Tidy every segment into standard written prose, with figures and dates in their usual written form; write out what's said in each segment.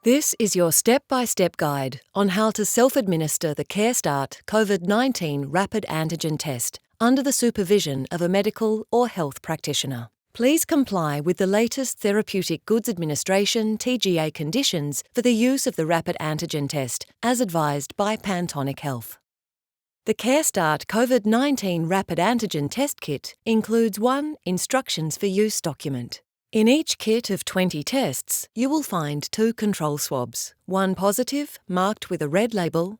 This is your step-by-step guide on how to self-administer the CareStart COVID-19 Rapid Antigen Test under the supervision of a medical or health practitioner. Please comply with the latest Therapeutic Goods Administration (TGA) conditions for the use of the Rapid Antigen Test as advised by Pantonic Health. The CareStart COVID-19 Rapid Antigen Test Kit includes one Instructions for Use document. In each kit of 20 tests, you will find 2 control swabs, one positive, marked with a red label,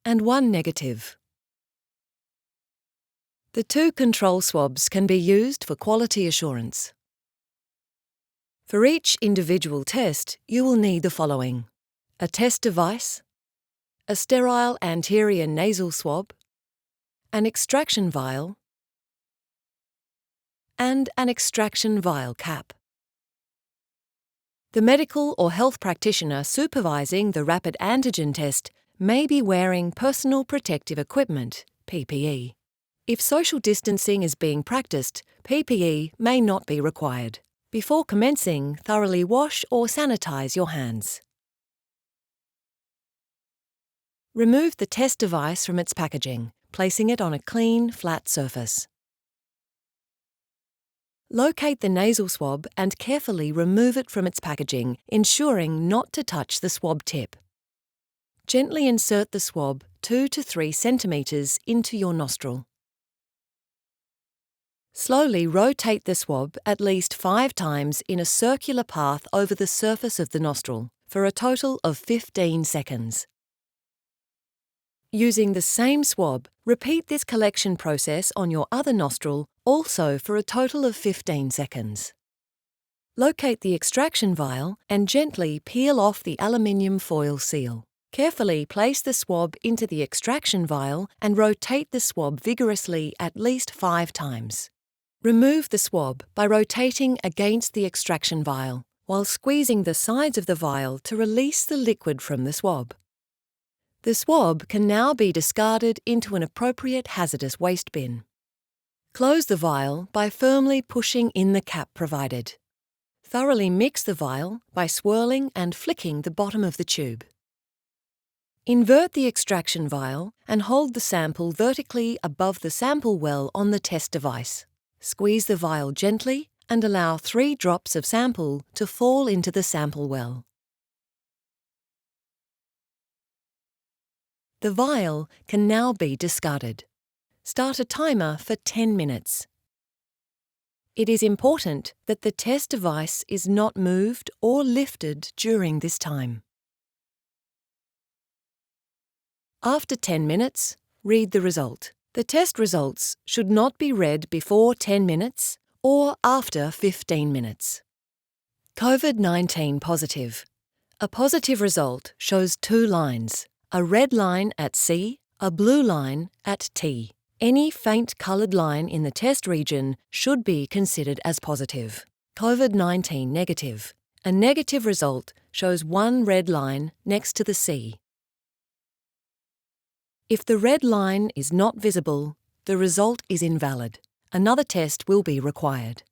and one negative. The 2 control swabs can be used for quality assurance. For each individual test, you will need the following: a test device, a sterile anterior nasal swab, an extraction vial, and an extraction vial cap. The medical or health practitioner supervising the rapid antigen test may be wearing personal protective equipment, PPE. If social distancing is being practiced, PPE may not be required. Before commencing, thoroughly wash or sanitize your hands. Remove the test device from its packaging, placing it on a clean, flat surface. Locate the nasal swab and carefully remove it from its packaging, ensuring not to touch the swab tip. Gently insert the swab 2 to 3 centimetres into your nostril. Slowly rotate the swab at least 5 times in a circular path over the surface of the nostril for a total of 15 seconds. Using the same swab, repeat this collection process on your other nostril, also for a total of 15 seconds. Locate the extraction vial and gently peel off the aluminium foil seal. Carefully place the swab into the extraction vial and rotate the swab vigorously at least 5 times. Remove the swab by rotating against the extraction vial, while squeezing the sides of the vial to release the liquid from the swab. The swab can now be discarded into an appropriate hazardous waste bin. Close the vial by firmly pushing in the cap provided. Thoroughly mix the vial by swirling and flicking the bottom of the tube. Invert the extraction vial and hold the sample vertically above the sample well on the test device. Squeeze the vial gently and allow 3 drops of sample to fall into the sample well. The vial can now be discarded. Start a timer for 10 minutes. It is important that the test device is not moved or lifted during this time. After 10 minutes, read the result. The test results should not be read before 10 minutes or after 15 minutes. COVID-19 positive. A positive result shows 2 lines. A red line at C, a blue line at T. Any faint coloured line in the test region should be considered as positive. COVID-19 negative. A negative result shows 1 red line next to the C. If the red line is not visible, the result is invalid. Another test will be required.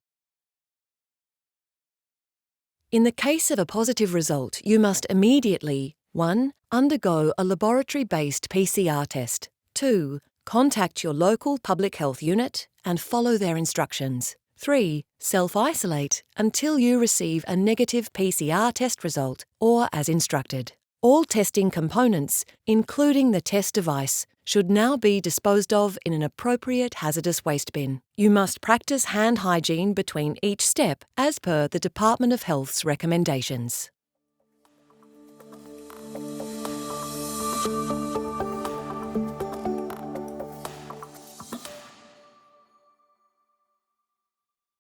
In the case of a positive result, you must immediately 1. Undergo a laboratory-based PCR test. 2. Contact your local public health unit and follow their instructions. 3. Self-isolate until you receive a negative PCR test result or as instructed. All testing components, including the test device, should now be disposed of in an appropriate hazardous waste bin. You must practice hand hygiene between each step as per the Department of Health's recommendations.